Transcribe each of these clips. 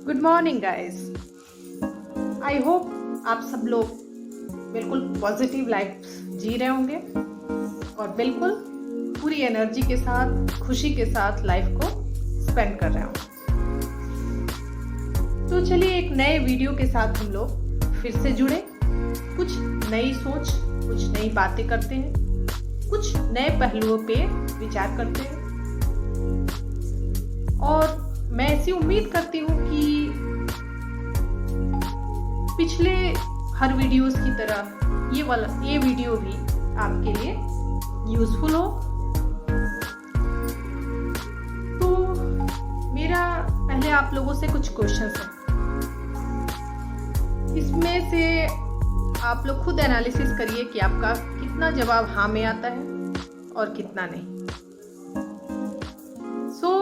Good morning guys. I hope आप सब लोग बिल्कुल पॉजिटिव लाइफ जी रहे होंगे और बिल्कुल पूरी एनर्जी के साथ, खुशी के साथ लाइफ को स्पेंड कर रहे होंगे। तो चलिए एक नए वीडियो के साथ हम लोग फिर से जुड़े, कुछ नई सोच, कुछ नई बातें करते हैं, कुछ नए पहलुओं पे विचार करते हैं। और मैं ऐसी उम्मीद करती हूँ कि पिछले हर वीडियोस की तरह ये वीडियो भी आपके लिए यूजफुल हो। तो मेरा पहले आप लोगों से कुछ क्वेश्चंस हैं, इसमें से आप लोग खुद एनालिसिस करिए कि आपका कितना जवाब हाँ में आता है और कितना नहीं।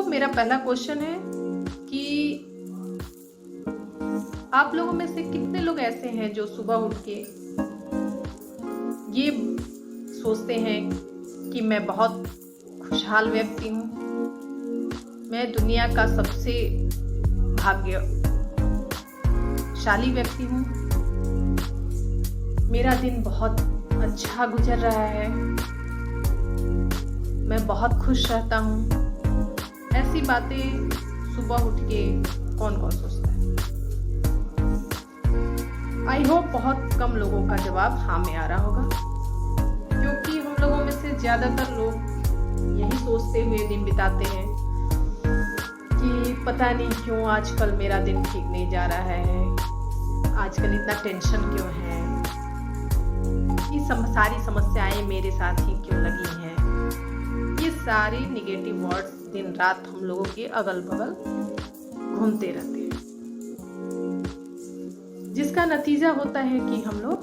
मेरा पहला क्वेश्चन है कि आप लोगों में से कितने लोग ऐसे हैं जो सुबह उठ के ये सोचते हैं कि मैं बहुत खुशहाल व्यक्ति हूँ, मैं दुनिया का सबसे भाग्यशाली व्यक्ति हूँ, मेरा दिन बहुत अच्छा गुजर रहा है, मैं बहुत खुश रहता हूँ। ऐसी बातें सुबह उठ के कौन कौन सोचता है? आई होप बहुत कम लोगों का जवाब हाँ में आ रहा होगा, क्योंकि हम लोगों में से ज्यादातर लोग यही सोचते हुए दिन बिताते हैं कि पता नहीं क्यों आजकल मेरा दिन ठीक नहीं जा रहा है, आजकल इतना टेंशन क्यों है, ये सारी समस्याएं मेरे साथ ही क्यों लगी हैं। ये सारी निगेटिव वर्ड्स दिन रात हम लोगों के अगल बगल घूमते रहते हैं, जिसका नतीजा होता है कि हम लोग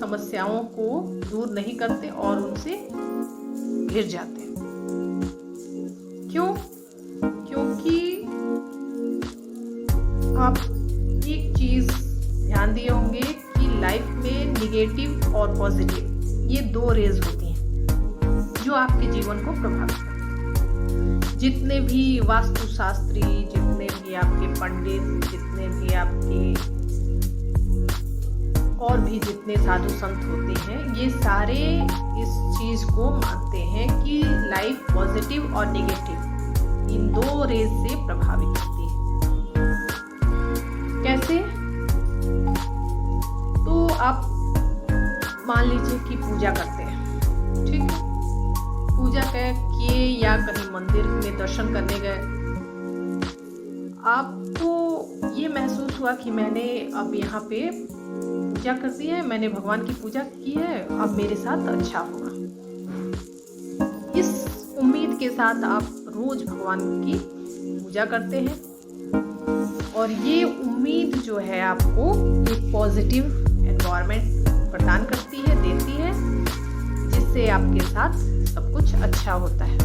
समस्याओं को दूर नहीं करते और उनसे घिर जाते हैं। क्यों? क्योंकि आप एक चीज ध्यान दिए होंगे कि लाइफ में निगेटिव और पॉजिटिव ये दो रेज होती हैं जो आपके जीवन को प्रभावित करती हैं। जितने भी वास्तुशास्त्री, जितने भी आपके पंडित, जितने भी आपके और भी जितने साधु संत होते हैं, ये सारे इस चीज को मानते हैं कि लाइफ पॉजिटिव और नेगेटिव इन दो रेज से प्रभावित होती है। कैसे? तो आप मान लीजिए कि पूजा करते हैं, ठीक है, पूजा किए या कहीं मंदिर में दर्शन करने गए, आपको ये महसूस हुआ कि मैंने अब यहाँ पे पूजा कर दी है, मैंने भगवान की पूजा की है, अब मेरे साथ अच्छा होगा। इस उम्मीद के साथ आप रोज भगवान की पूजा करते हैं और ये उम्मीद जो है आपको एक पॉजिटिव एनवायरनमेंट प्रदान करती है, देती है, जिससे आपके साथ सब कुछ अच्छा होता है।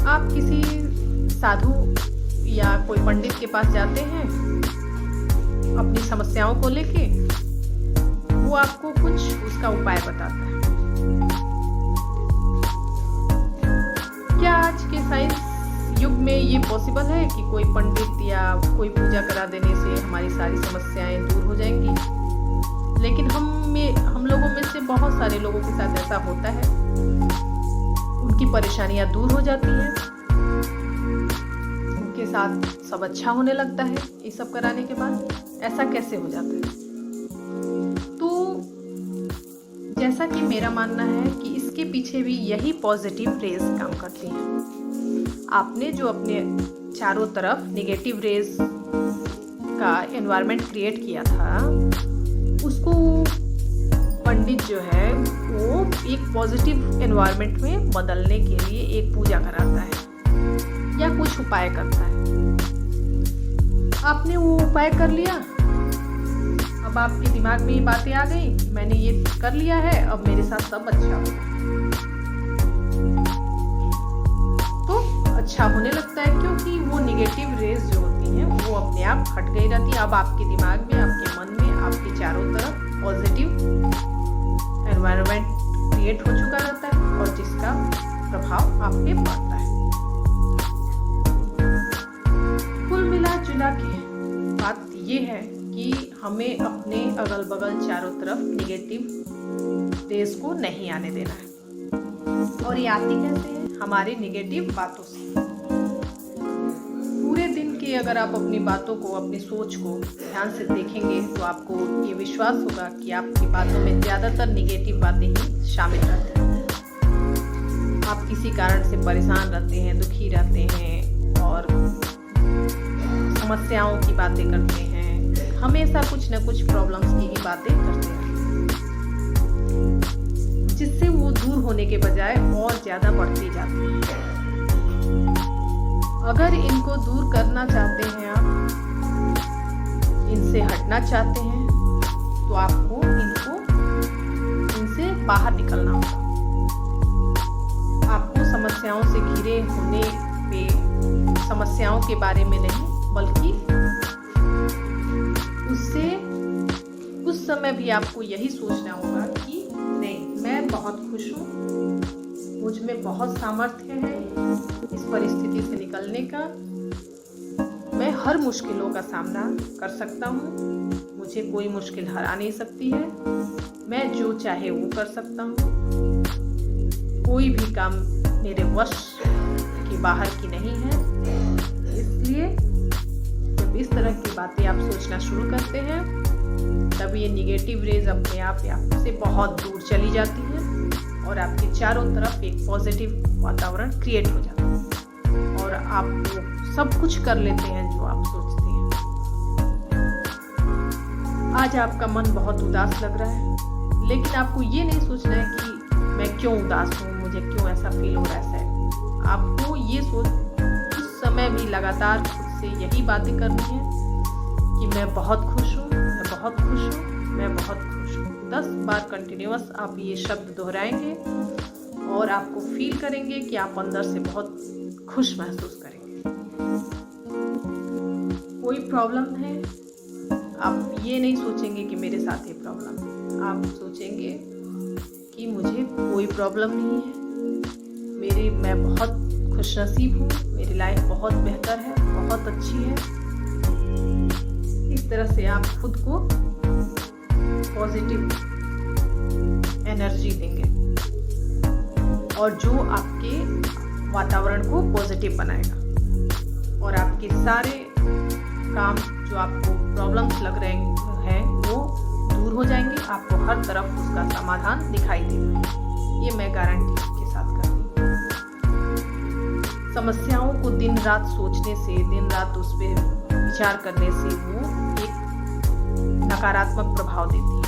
आप किसी साधु या कोई पंडित के पास जाते हैं अपनी समस्याओं को लेके, वो आपको कुछ उसका उपाय बताता है। क्या आज के साइंस युग में ये पॉसिबल है कि कोई पंडित या कोई पूजा करा देने से हमारी सारी समस्याएं दूर हो जाएंगी? लेकिन हम लोगों में से बहुत सारे लोगों के साथ ऐसा होता है, उनकी परेशानियां दूर हो जाती हैं, उनके साथ सब अच्छा होने लगता है ये सब कराने के बाद। ऐसा कैसे हो जाता है? तो जैसा कि मेरा मानना है कि इसके पीछे भी यही पॉजिटिव रेज काम करती हैं। आपने जो अपने चारों तरफ निगेटिव रेज का एनवायरनमेंट क्रिएट किया था, उसको पंडित जो है वो एक पॉजिटिव एनवायरनमेंट में बदलने के लिए एक पूजा कराता है या कुछ उपाय करता है। आपने वो उपाय कर लिया, अब आपके दिमाग में ये बातें आ गई कि मैंने ये कर लिया है, अब मेरे साथ सब अच्छा होगा, तो अच्छा होने लगता है, क्योंकि वो निगेटिव रेज जो होती हैं वो अपने आप हट गई रहती है। अब आपके दिमाग में, आपके मन में, आपके चारों तरफ पॉजिटिव एनवायरनमेंट क्रिएट हो चुका रहता है और जिसका प्रभाव आप पे पड़ता है। मिला के बात ये है कि हमें अपने अगल बगल चारों तरफ निगेटिव रेस को नहीं आने देना है। और ये आती कैसे है? हमारे निगेटिव बातों से। पूरे दिन की अगर आप अपनी बातों को, अपनी सोच को ध्यान से देखेंगे तो आपको ये विश्वास होगा कि आपकी बातों में ज़्यादातर निगेटिव बातें ही शामिल रहती हैं। आप किसी कारण से परेशान रहते हैं, दुखी रहते हैं और समस्याओं की बातें करते हैं, हमेशा कुछ न कुछ प्रॉब्लम्स की ही बातें करते हैं, जिससे वो दूर होने के बजाय और ज़्यादा बढ़ती जाती है। अगर इनको दूर करना चाहते हैं आप, इनसे हटना चाहते हैं, तो आपको इनसे बाहर निकलना होगा। आपको समस्याओं से घिरे होने पे समस्याओं के बारे में नहीं, बल्कि उससे उस समय भी आपको यही सोचना होगा कि नहीं, मैं बहुत खुश हूँ, मुझ में बहुत सामर्थ्य है इस परिस्थिति से निकलने का, मैं हर मुश्किलों का सामना कर सकता हूँ, मुझे कोई मुश्किल हरा नहीं सकती है, मैं जो चाहे वो कर सकता हूँ, कोई भी काम मेरे वश के बाहर की नहीं है। इसलिए जब इस तरह की बातें आप सोचना शुरू करते हैं, तब ये निगेटिव रेज अपने आप से बहुत दूर चली जाती है और आपके चारों तरफ एक पॉजिटिव वातावरण क्रिएट हो जाता है और आप वो सब कुछ कर लेते हैं जो आप सोचते हैं। आज आपका मन बहुत उदास लग रहा है, लेकिन आपको ये नहीं सोचना है कि मैं क्यों उदास हूँ, मुझे क्यों ऐसा फील हो रहा है। आपको ये सोच उस समय भी लगातार खुद से यही बातें करनी है कि मैं बहुत खुश हूँ, मैं बहुत खुश हूँ, मैं बहुत खुश हूँ। 10 बार कंटिन्यूअस आप ये शब्द दोहराएंगे और आपको फील करेंगे कि आप अंदर से बहुत खुश महसूस करेंगे। कोई प्रॉब्लम है, आप ये नहीं सोचेंगे कि मेरे साथ ये प्रॉब्लम है, आप सोचेंगे कि मुझे कोई प्रॉब्लम नहीं है, मैं बहुत खुशनसीब हूँ, मेरी लाइफ बहुत बेहतर है, बहुत अच्छी है। इस तरह से आप खुद को पॉजिटिव एनर्जी देंगे और जो आपके वातावरण को पॉजिटिव बनाएगा और आपके सारे काम जो आपको प्रॉब्लम्स लग रहे हैं वो दूर हो जाएंगे। आपको हर तरफ उसका समाधान दिखाई देगा, ये मैं गारंटी के साथ करती हूँ। समस्याओं को दिन रात सोचने से, दिन रात उस पर विचार करने से वो एक नकारात्मक प्रभाव देती है।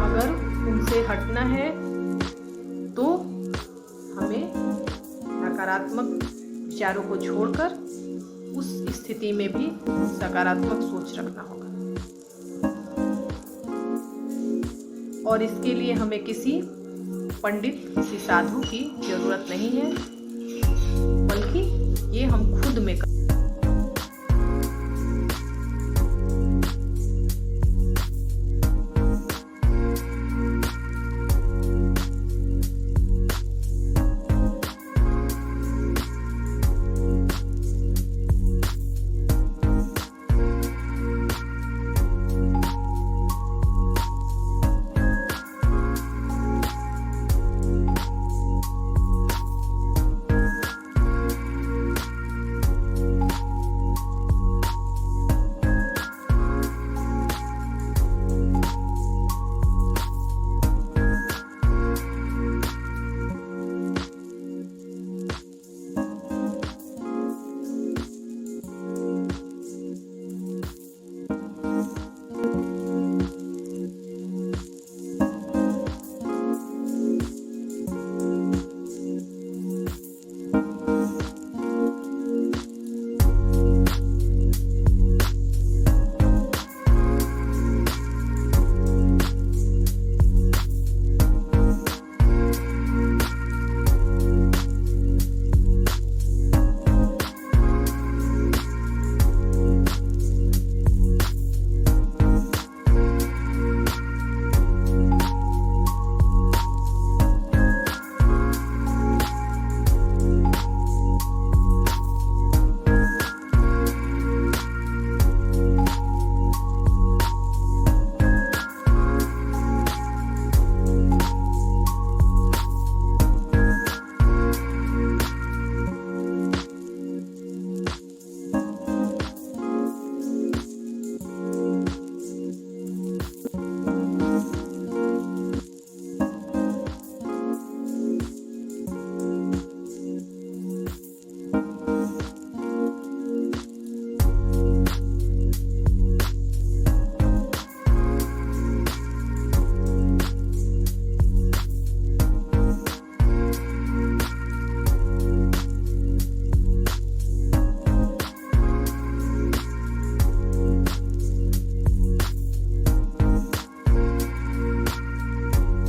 अगर उनसे हटना है तो हमें नकारात्मक विचारों को छोड़कर उस स्थिति में भी सकारात्मक सोच रखना होगा। और इसके लिए हमें किसी पंडित, किसी साधु की जरूरत नहीं है, बल्कि ये हम खुद में